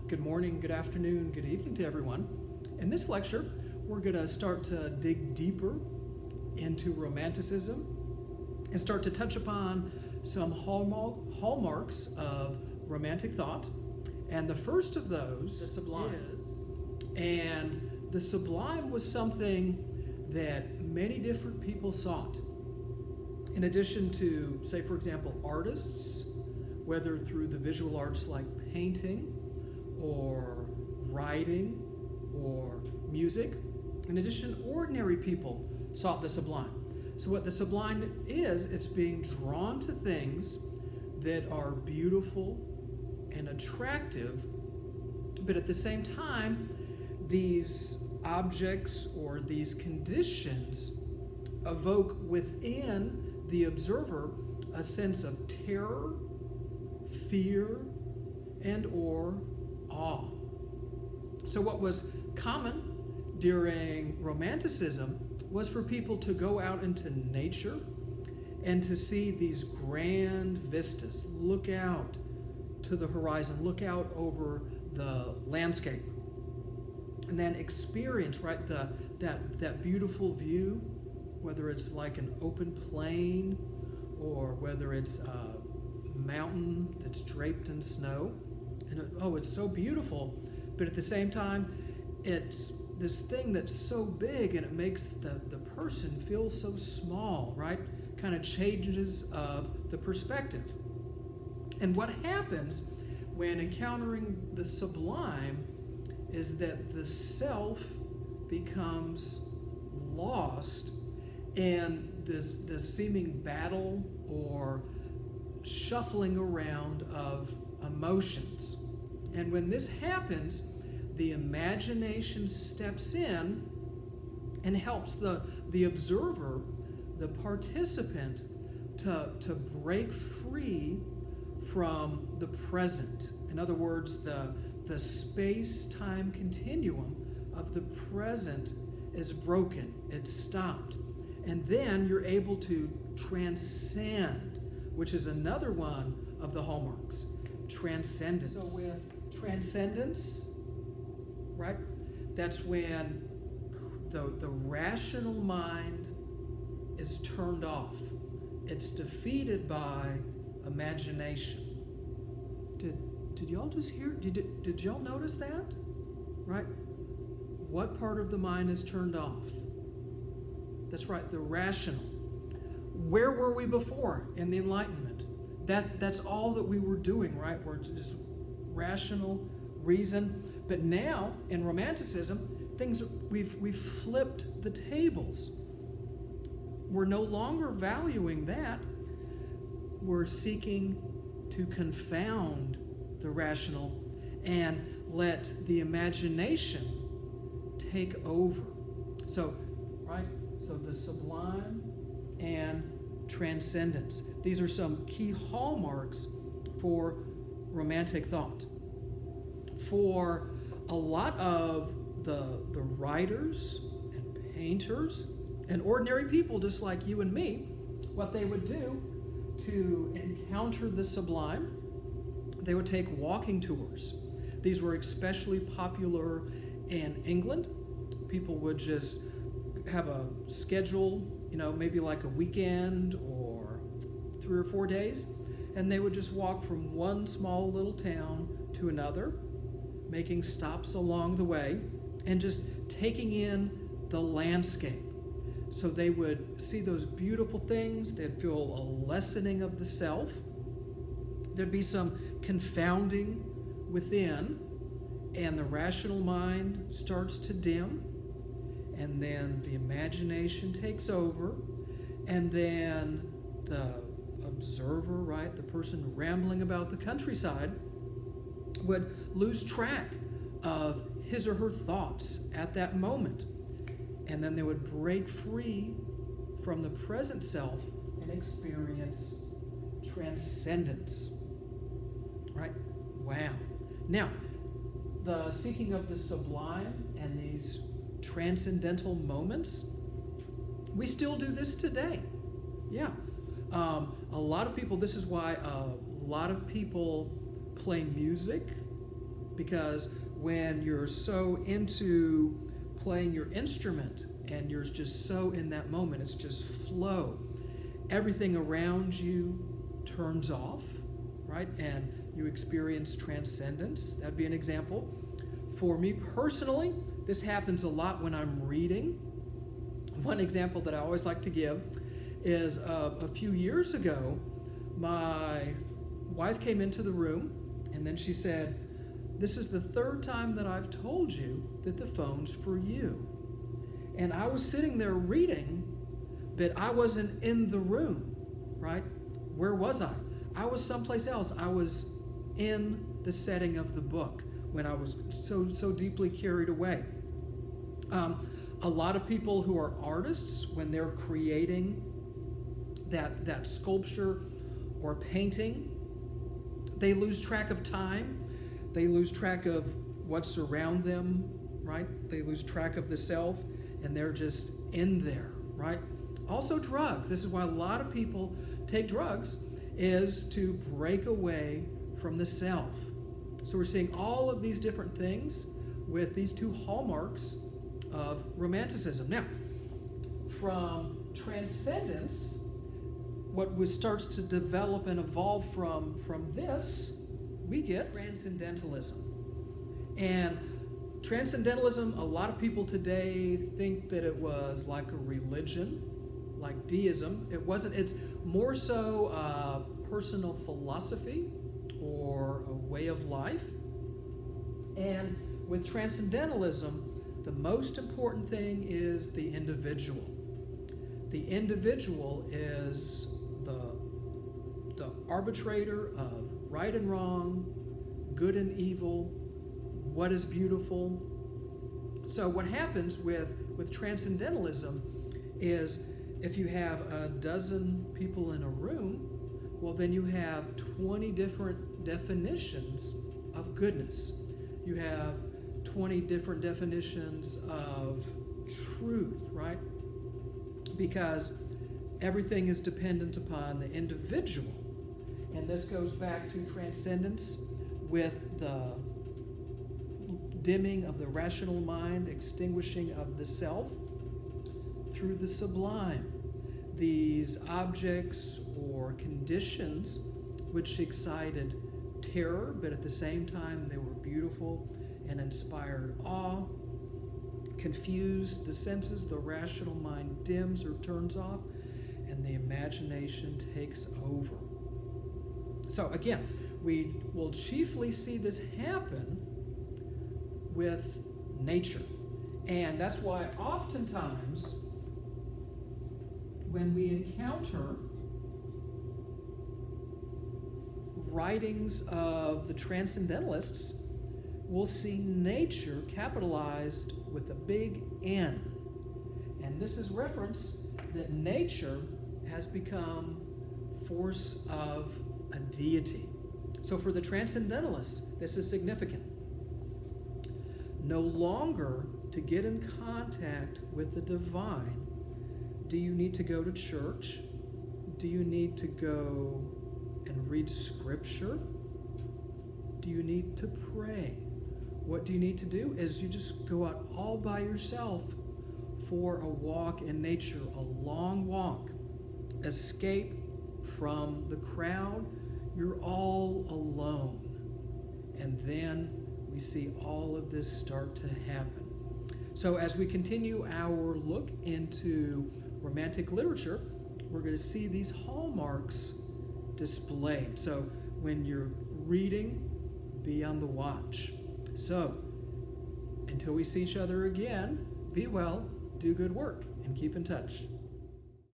Good morning, good afternoon, good evening to everyone. In this lecture, we're going to start to dig deeper into Romanticism and start to touch upon some hallmarks of Romantic thought. And the first of those, the Sublime. And the Sublime was something that many different people sought. In addition to, say, for example, artists, whether through the visual arts like painting or writing or music. In addition, ordinary people sought the sublime. So what the sublime is, it's being drawn to things that are beautiful and attractive, but at the same time, these objects or these conditions evoke within the observer a sense of terror, fear, and or awe. So what was common during Romanticism was for people to go out into nature and to see these grand vistas, look out to the horizon, look out over the landscape, and then experience, right, that beautiful view, whether it's like an open plain or whether it's a mountain that's draped in snow. And it's so beautiful, but at the same time, it's this thing that's so big and it makes the person feel so small, right? Kind of changes the perspective. And what happens when encountering the sublime is that the self becomes lost in this seeming battle or shuffling around of emotions. And when this happens, the imagination steps in and helps the observer, the participant, to break free from the present. In other words, the space-time continuum of the present is broken, it's stopped. And then you're able to transcend, which is another one of the hallmarks. Transcendence. So with transcendence, right, that's when the rational mind is turned off. It's defeated by imagination. Did y'all just hear? Did y'all notice that? Right? What part of the mind is turned off? That's right, the rational. Where were we before in the Enlightenment? That's all that we were doing, right? We're just rational reason. But now in Romanticism, we've flipped the tables. We're no longer valuing that. We're seeking to confound the rational and let the imagination take over. So, right? So the sublime and transcendence. These are some key hallmarks for Romantic thought. For a lot of the writers and painters and ordinary people just like you and me, what they would do to encounter the sublime, they would take walking tours. These were especially popular in England. People would just have a schedule, maybe like a weekend or 3 or 4 days, and they would just walk from one small little town to another, making stops along the way, and just taking in the landscape. So they would see those beautiful things, they'd feel a lessening of the self, there'd be some confounding within, and the rational mind starts to dim, and then the imagination takes over, and then the observer, right, the person rambling about the countryside, would lose track of his or her thoughts at that moment. And then they would break free from the present self and experience transcendence. Right? Wow. Now, the seeking of the sublime and these transcendental moments, we still do this today. Yeah. A lot of people, this is why a lot of people play music because when you're so into playing your instrument and you're just so in that moment, it's just flow. Everything around you turns off, right? And you experience transcendence. That'd be an example. For me personally, this happens a lot when I'm reading. One example that I always like to give is a few years ago, my wife came into the room and then she said, "This is the third time that I've told you that the phone's for you." And I was sitting there reading, but I wasn't in the room, right? Where was I? I was someplace else. I was in the setting of the book when I was so deeply carried away. A lot of people who are artists, when they're creating that sculpture or painting, they lose track of time. They lose track of what's around them, right? They lose track of the self, and they're just in there, right? Also drugs. This is why a lot of people take drugs, is to break away from the self. So we're seeing all of these different things with these two hallmarks of romanticism. Now, from transcendence, what starts to develop and evolve from this, we get transcendentalism. And transcendentalism, a lot of people today think that it was like a religion, like deism. It wasn't. It's more so a personal philosophy or a way of life. And with transcendentalism, the most important thing is the individual. The individual is the arbitrator of right and wrong, good and evil, what is beautiful. So what happens with transcendentalism is, if you have a dozen people in a room, well, then you have 20 different definitions of goodness. You have 20 different definitions of truth, right? Because everything is dependent upon the individual. And this goes back to transcendence with the dimming of the rational mind, extinguishing of the self through the sublime. These objects or conditions which excited terror, but at the same time they were beautiful and inspired awe, confused the senses, the rational mind dims or turns off, and the imagination takes over. So again, we will chiefly see this happen with nature. And that's why oftentimes when we encounter writings of the transcendentalists, we'll see nature capitalized with a big N. And this is reference that nature has become force of a deity. So for the transcendentalists, this is significant. No longer, to get in contact with the divine, do you need to go to church? Do you need to go and read scripture? Do you need to pray? What do you need to do is you just go out all by yourself for a walk in nature, a long walk. Escape from the crowd. You're all alone. And then we see all of this start to happen. So as we continue our look into romantic literature, we're going to see these hallmarks displayed. So when you're reading, be on the watch. So until we see each other again, be well, do good work, and keep in touch.